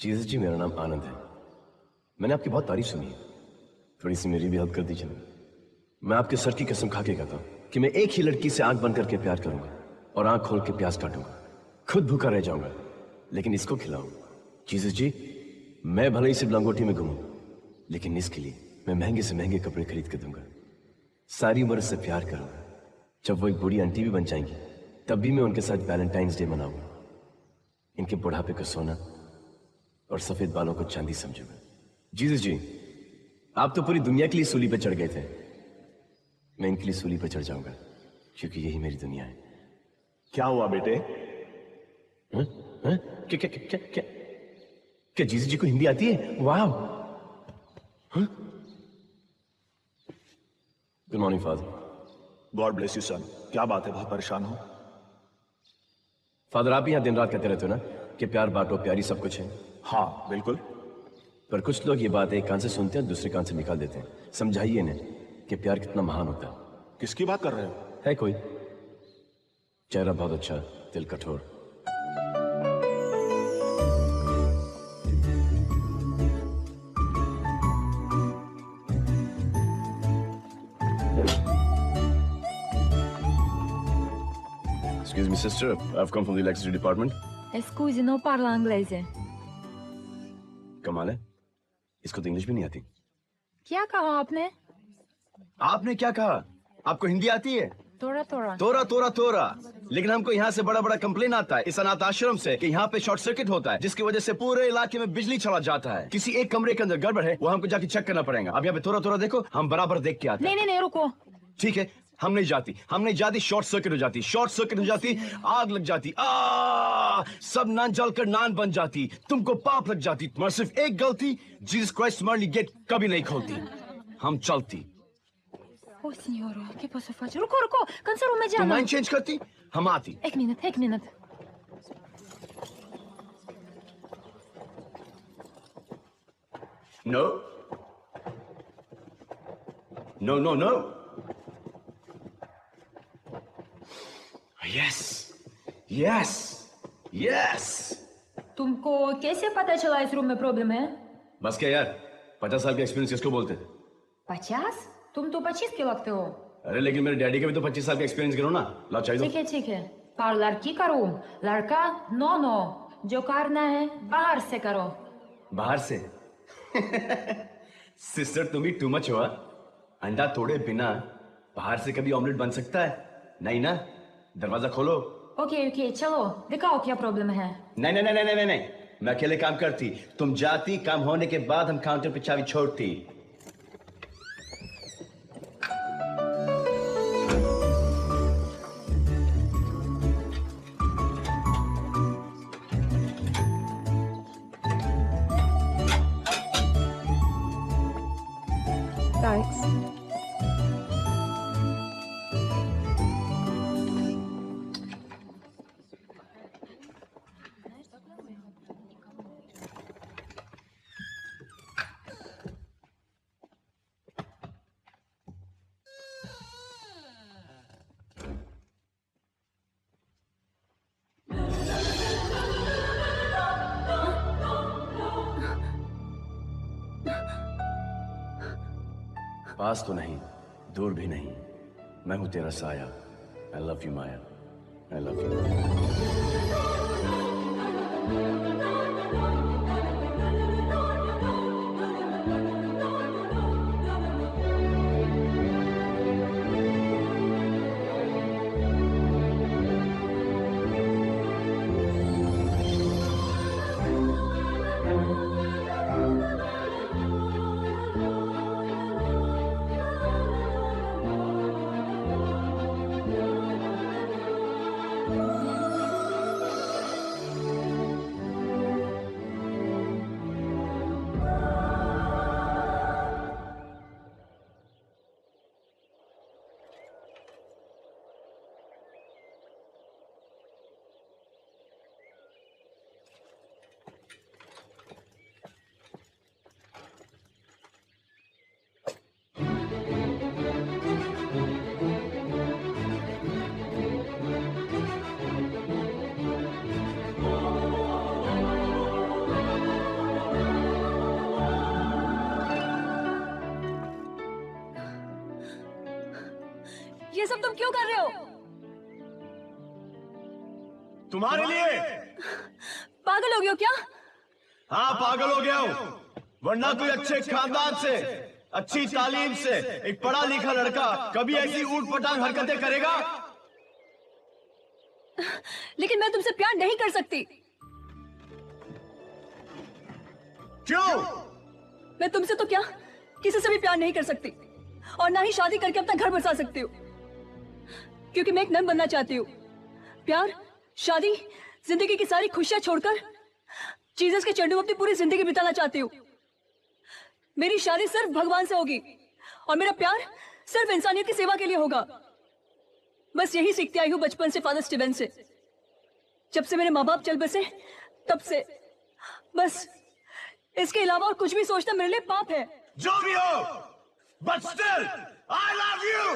Jesus जी, मेरा नाम आनंद है। मैंने आपकी बहुत तारीफ सुनी है, थोड़ी सी मेरी भी हेल्प कर दीजिए। मैं आपके सर की कसम खा के कहता हूँ कि मैं एक ही लड़की से आंख बंद करके प्यार करूंगा और आंख खोल के प्यास काटूंगा। खुद भूखा रह जाऊंगा लेकिन इसको खिलाऊं। जीसस जी, मैं भले ही सिर्फ लंगोटी में घूमूं, लेकिन इसके लिए मैं महंगे से महंगे कपड़े खरीद के दूंगा। सारी उम्र से प्यार करूंगा। जब वो एक बूढ़ी आंटी भी बन जाएंगी तब भी मैं उनके साथ वैलेंटाइंस डे मनाऊंगा। इनके बुढ़ापे को सोना और सफेद बालों को चांदी समझूंगा। जीसस जी, आप तो पूरी दुनिया के लिए सूली पे चढ़ गए थे, मैं इनके लिए सूली पे चढ़ जाऊंगा क्योंकि यही मेरी दुनिया है। क्या हुआ बेटे? हाँ? हाँ? क्या क्या क्या क्या क्या जीसस जी को हिंदी आती है? वाह! Good morning father. God bless you son. क्या बात है, बहुत परेशान हो? फादर, आप ही यहाँ दिन रात कहते रहते हो ना कि प्यार बांटो, प्यारी सब कुछ है। हाँ बिल्कुल। पर कुछ लोग ये बात एक कान से सुनते हैं दूसरे कान से निकाल देते हैं। समझाइए इन्हें कि प्यार कितना महान होता है। किसकी बात कर रहे हो? है कोई? चेहरा बहुत अच्छा, दिल कठोर। Excuse me, sister. I've come from the electricity department. Scusi, non parla inglese. कमाल है, इसको तो इंग्लिश भी नहीं आती। क्या कहा आपने? आपने क्या कहा? आपको हिंदी आती है? तोरा तोरा। तोरा तोरा तोरा। लेकिन हमको यहाँ से बड़ा बड़ा कंप्लेन आता है इस अनाथ आश्रम से कि यहाँ पे शॉर्ट सर्किट होता है, जिसकी वजह से पूरे इलाके में बिजली चला जाता है। किसी एक कमरे के अंदर गड़बड़ है, वो हमको जाके चेक करना पड़ेगा। अब यहाँ पे तोरा तोरा देखो, हम बराबर देख के आते हैं। नहीं नहीं नहीं, रुको। ठीक है, हम नहीं जाती, शॉर्ट सर्किट हो जाती, आग लग जाती, सब नान जलकर नान बन जाती, तुमको पाप लग जाती। तुम्हारी सिर्फ एक गलती, जीसस क्राइस्ट तुम्हारे लिए गेट कभी नहीं खोलती। हम चलती। ओ signora, che posso fare? रुको, cancelo में तुम जाना। माइंड चेंज करती, हम आती। एक मिनट। No. Yes. तुमको कैसे पता चला इस रूम में प्रॉब्लम है? बस क्या यार, 50 साल का एक्सपीरियंस किसको बोलते हैं? 50? तुम तो 25 के लगते हो। अरे लेकिन मेरे डैडी का भी तो 25 साल का एक्सपीरियंस गिनो ना। लाओ चाहिए। ठीक है। पर लड़की का रूम, लड़का नो, जो करना है बाहर से करो। बाहर से? सिस्टर तुम भी टू मच हुआ। अंडा तोड़े बिना बाहर से कभी ऑमलेट बन सकता है? नहीं ना। दरवाजा खोलो। ओके, चलो दिखाओ क्या प्रॉब्लम है। नहीं, मैं अकेले काम करती, तुम जाती, काम होने के बाद हम काउंटर पे चाबी छोड़ती। Thanks. पास तो नहीं, दूर भी नहीं, मैं हूं तेरा साया। I love you, Maya. I love you। ये सब तुम क्यों कर रहे हो? तुम्हारे लिए। पागल हो गए हो क्या? हाँ, पागल हो गया हूँ, वरना कोई अच्छे खानदान से, अच्छी तालीम से एक पढ़ा लिखा लड़का कभी ऐसी ऊट पटांग हरकतें करेगा? लेकिन मैं तुमसे प्यार नहीं कर सकती। क्यों? मैं तुमसे तो क्या किसी से भी प्यार नहीं कर सकती, और ना ही शादी करके अपना घर बसा सकती हूँ, क्योंकि मैं एक नन बनना चाहती हूँ। प्यार, शादी, जिंदगी की सारी खुशियां छोड़कर जीसस के चरणों में अपनी पूरी जिंदगी बिताना चाहती हूँ। मेरी शादी सिर्फ भगवान से होगी और मेरा प्यार सिर्फ इंसानियत की सेवा के लिए होगा। बस यही सीखती आई हूँ बचपन से फादर स्टीवन से। जब से मेरे माँ बाप चल बसे तब से, बस इसके अलावा और कुछ भी सोचना मेरे लिए पाप है। जो भी हो, but still, I love you!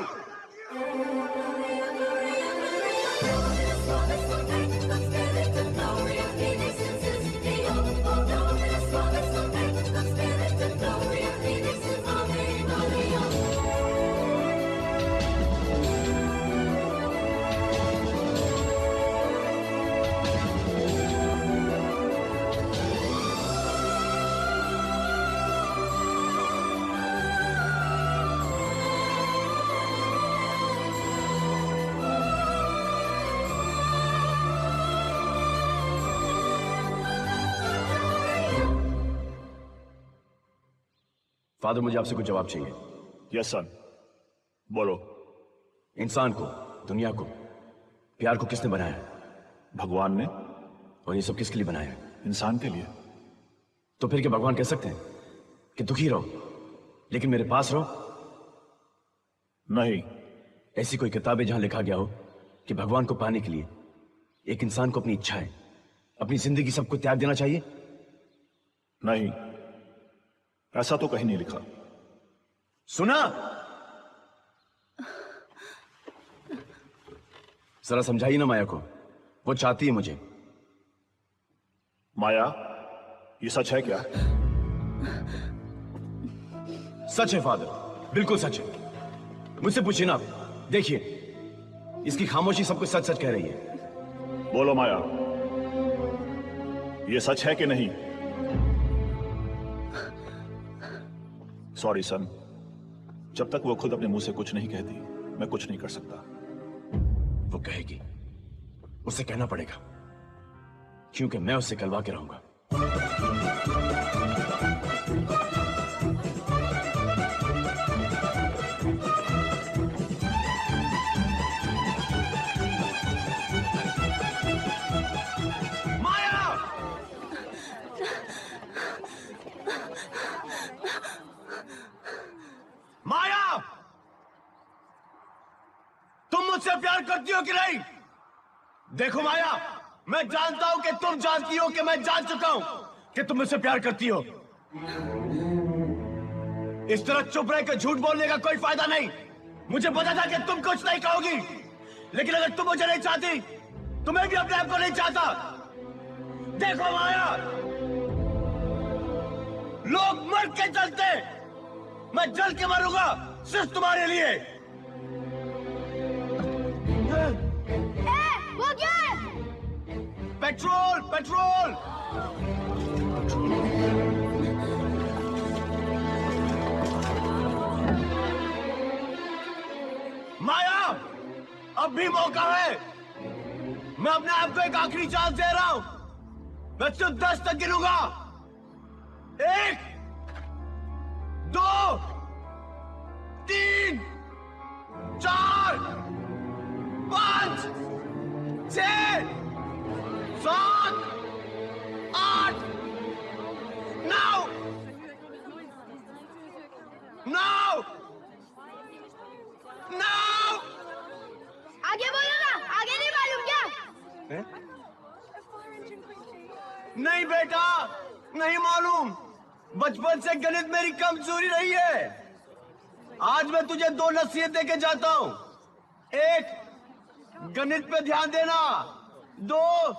Father, मुझे आपसे कुछ जवाब चाहिए। यस सन, बोलो। इंसान को, दुनिया को, प्यार को किसने बनाया? भगवान ने। और ये सब किसके लिए बनाया? इंसान के लिए। तो फिर क्या भगवान कह सकते हैं कि दुखी रहो लेकिन मेरे पास रहो? नहीं। ऐसी कोई किताब है जहां लिखा गया हो कि भगवान को पाने के लिए एक इंसान को अपनी इच्छाएं, अपनी जिंदगी सबको त्याग देना चाहिए? नहीं, ऐसा तो कहीं नहीं लिखा। सुना? जरा समझाइए ना माया को, वो चाहती है मुझे। माया, ये सच है क्या? सच है फादर, बिल्कुल सच है। मुझसे पूछिए ना आप, देखिए इसकी खामोशी सब कुछ सच सच कह रही है। बोलो माया, ये सच है कि नहीं? सॉरी सन, जब तक वो खुद अपने मुंह से कुछ नहीं कहती मैं कुछ नहीं कर सकता। वो कहेगी, उसे कहना पड़ेगा, क्योंकि मैं उससे कहलवा के रहूंगा। माया, तुम मुझसे प्यार करती हो कि नहीं? देखो माया, मैं जानता हूं कि तुम जानती हो कि मैं जान चुका हूं कि तुम मुझसे प्यार करती हो। इस तरह चुप रह के झूठ बोलने का कोई फायदा नहीं। मुझे पता था कि तुम कुछ नहीं कहोगी, लेकिन अगर तुम मुझे नहीं चाहती तो मैं भी अपने आप को नहीं चाहता। देखो माया, लोग मर के जलते, मैं जल के मरूंगा सिर्फ तुम्हारे लिए। वो क्या है? Petrol, petrol. माया, अब भी मौका है। मैं अपने आप को एक आखिरी चांस दे रहा हूं। मैं सिर्फ 10 तक गिनूंगा। 1, 2, 3, 4, 5, 6, 7, 8, 9, 9, 9। आगे बोलो ना, आगे नहीं मालूम क्या? नहीं बेटा, नहीं मालूम। बचपन से गणित मेरी कमजोरी रही है। आज मैं तुझे 2 नसीहत दे के जाता हूं। 1, गणित पे ध्यान देना। 2,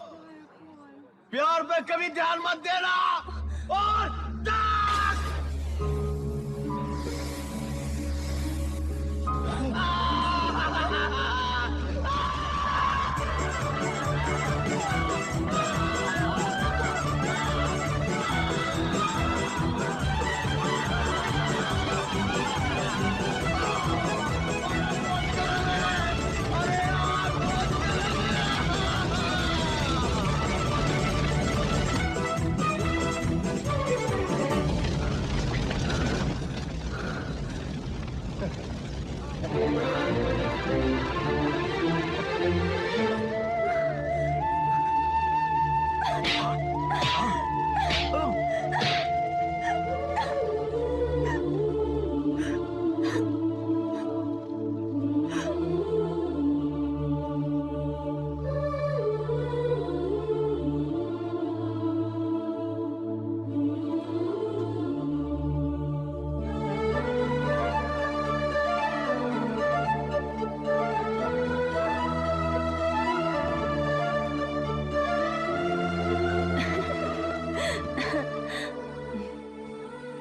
प्यार पे कभी ध्यान मत देना। और 10।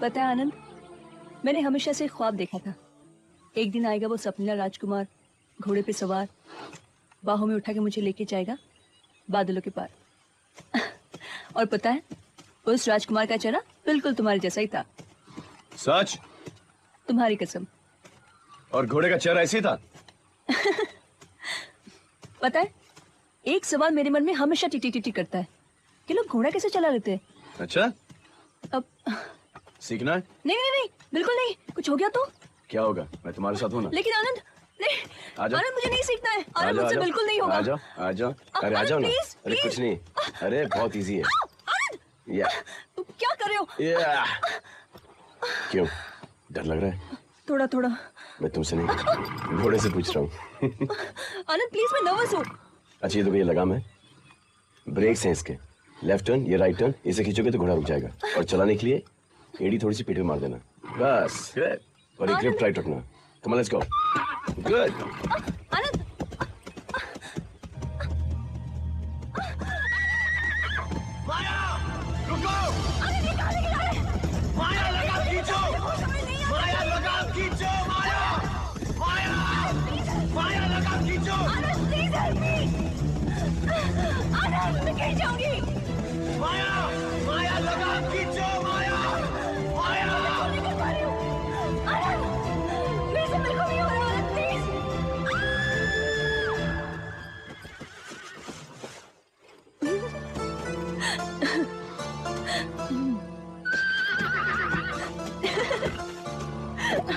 पता है आनंद, मैंने हमेशा से एक ख्वाब देखा था, एक दिन आएगा वो सपनीला राजकुमार घोड़े पे सवार, बाहों में उठा के मुझे लेके जाएगा बादलों के पार। और पता है, उस राजकुमार का चेहरा बिल्कुल तुम्हारे जैसा ही था। सच? तुम्हारी कसम। और घोड़े का चेहरा ऐसे ही था? पता है, एक सवाल मेरे मन में हमेशा टिटी टिटी करता है कि लोग घोड़ा कैसे चला लेते हैं। अच्छा, अब सीखना है? नहीं नहीं नहीं, बिल्कुल नहीं। कुछ हो गया तो क्या होगा? मैं तुम्हारे साथ हूं ना। लेकिन आनंद, नहीं आजा। आनंद, मुझे नहीं सीखना है। आ आनंद, जाओ, मुझसे आ जाओ। बिल्कुल नहीं होगा। आ जाओ, आ जाओ। अरे आ जाओ ना। प्लीज, अरे कुछ नहीं, अरे बहुत इजी है। आनंद, या तुम क्या कर रहे हो? या क्यों, डर लग रहा है? थोड़ा थोड़ा। मैं तुमसे नहीं, घोड़े से पूछ रहा हूँ। आनंद प्लीज, मैं नर्वस हूँ। अच्छा, ये देखो, ये लगाम है, ब्रेक्स हैं इसके, लेफ्ट टर्न, ये राइट टर्न, इसे खींचोगे तो घोड़ा रुक जाएगा। और चलाने के लिए एड़ी थोड़ी सी पीठ पे मार देना, बस। और एक ग्रिप टाइट रखना। Come on, let's go. Good. Anand, Maya, रुको। आनंद, ये कहाँ लेके जा रहे हैं? माया, लगाम खींचो। माया, लगाम खींचो। माया, माया, माया, लगाम खींचो। आनंद प्लीज हेल्प मी। आनंद, मैं गिर जाऊंगी। माया, माया, लगाम खींचो। माया, माया। नहीं कर पा रही हूँ। आनंद, मेरे से बिल्कुल नहीं हो रहा। आनंद प्लीज।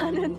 आनंद,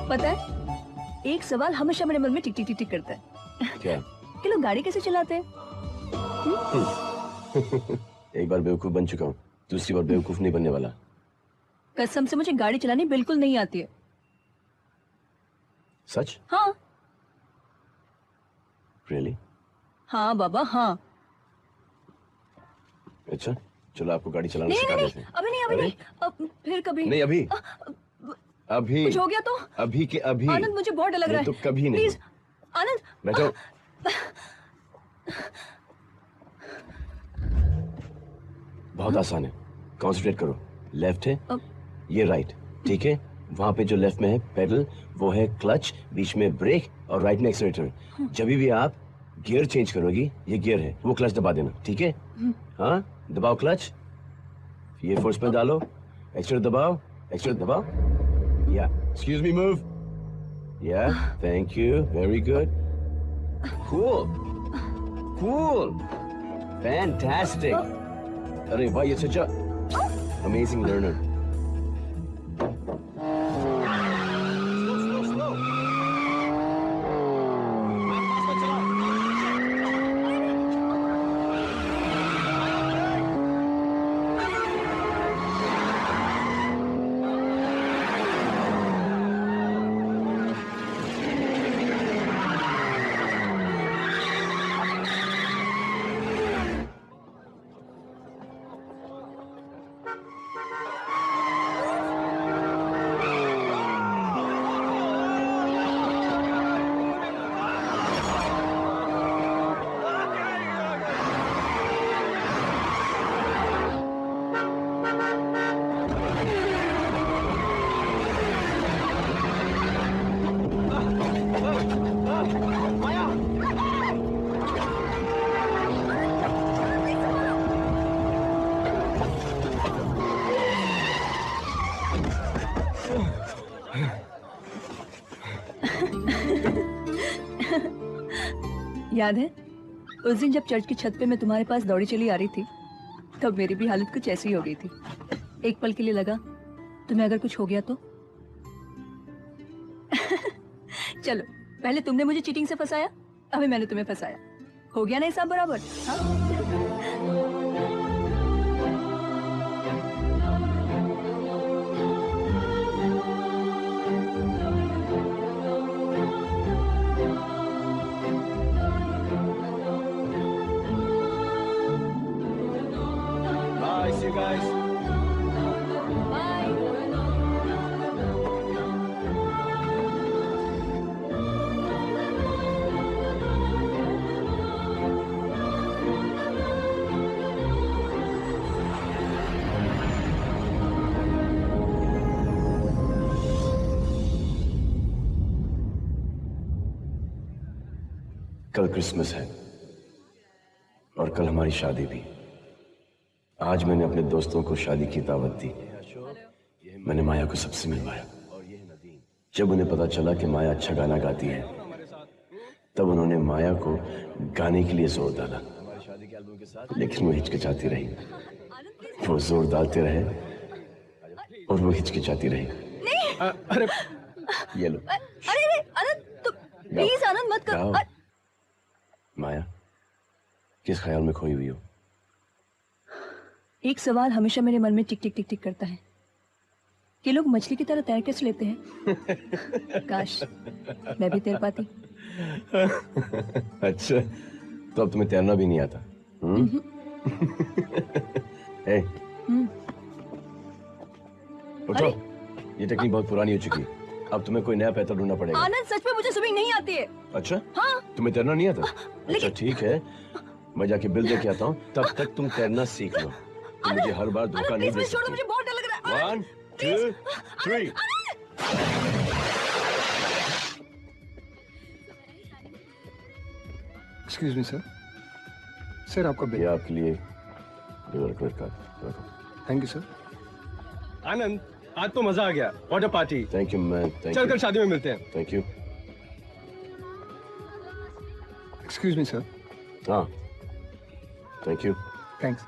पता है, एक सवाल हमेशा मेरे मन में टिक टिक टिक टिक करता है क्या? कि लोग गाड़ी कैसे चलाते हैं। एक बार बेवकूफ बन चुका हूँ, दूसरी बार बेवकूफ नहीं बनने वाला। कसम से मुझे गाड़ी चलानी बिल्कुल नहीं आती है। सच? हाँ रियली? हाँ बाबा, हाँ। अच्छा, चलो आपको गाड़ी चलाना नहीं सिखा नहीं देते नहीं, हैं। अभी नहीं, अभी अरे? नहीं, अब फिर कभी नहीं, अभी अभी कुछ हो गया तो। अभी के अभी। आनंद, मुझे बहुत डर लग रहा है। तो कभी नहीं। प्लीज आनंद, बैठो। बहुत आसान है, कंसंट्रेट करो। लेफ्ट है, ये राइट, ठीक है? वहां पे जो लेफ्ट में है पेडल, वो है क्लच, बीच में ब्रेक और राइट में एक्सीलरेटर। जब भी आप गियर चेंज करोगी, ये गियर है, वो क्लच दबा देना, ठीक है? हाँ, दबाओ क्लच, ये फोर्स पे डालो, एक्सीलरेटर दबाओ, एक्सीलरेटर दबाओ। या, एक्सक्यूज मी, मूव। या, thank you, very good, cool, cool, fantastic. अरे वाह, ये सच अमेजिंग लर्नर। याद है उस दिन जब चर्च की छत पे मैं तुम्हारे पास दौड़ी चली आ रही थी, तब मेरी भी हालत कुछ ऐसी हो गई थी। एक पल के लिए लगा तुम्हें अगर कुछ हो गया तो। चलो, पहले तुमने मुझे चीटिंग से फंसाया, अभी मैंने तुम्हें फंसाया। हो गया ना हिसाब बराबर? हाँ? Bye, see you guys. कल क्रिसमस है और कल हमारी शादी भी। आज मैंने अपने दोस्तों को शादी की दावत दी। मैंने माया को सबसे मिलवाया। जब उन्हें पता चला कि माया अच्छा गाना गाती है, तब उन्होंने माया को गाने के लिए जोर डाला, लेकिन वो हिचकिचाती रही। वो जोर डालते रहे और वो हिचकिचाती रही। अरे ये लो। अरे आनंद, तुम प्लीज आनंद मत गाओ। करो। माया, किस ख्याल में खोई हुई हो? एक सवाल हमेशा मेरे मन में टिक टिक टिक टिक करता है कि लोग मछली की तरह तैर कैसे लेते हैं? काश मैं भी तैर पाती। अच्छा, तो अब तुम्हें तैरना भी नहीं आता? ए, उठो। ये टेक्निक बहुत पुरानी हो चुकी है। अब तुम्हें कोई नया पैटर्न ढूंढना पड़ेगा। आनंद, सच में मुझे स्विमिंग नहीं आती है। अच्छा? हाँ। तुम्हें तैरना नहीं आता? अच्छा ठीक है, मैं जाके बिल दे के आता हूँ, तब तक तुम तैरना सीख लो। तुम मुझे हर बार धोखा नहीं दे छोड़ दो, सकती। मुझे बहुत डर लग रहा है। 1, 2, 3। Excuse me sir. सर आपका ये बिल। आपके लिए credit card. Thank you sir. Anand, आज तो मजा आ गया। What a party. Thank you ma'am. चल कल शादी में मिलते हैं। Thank you. Excuse me sir. हाँ, थैंक यू। थैंक्स।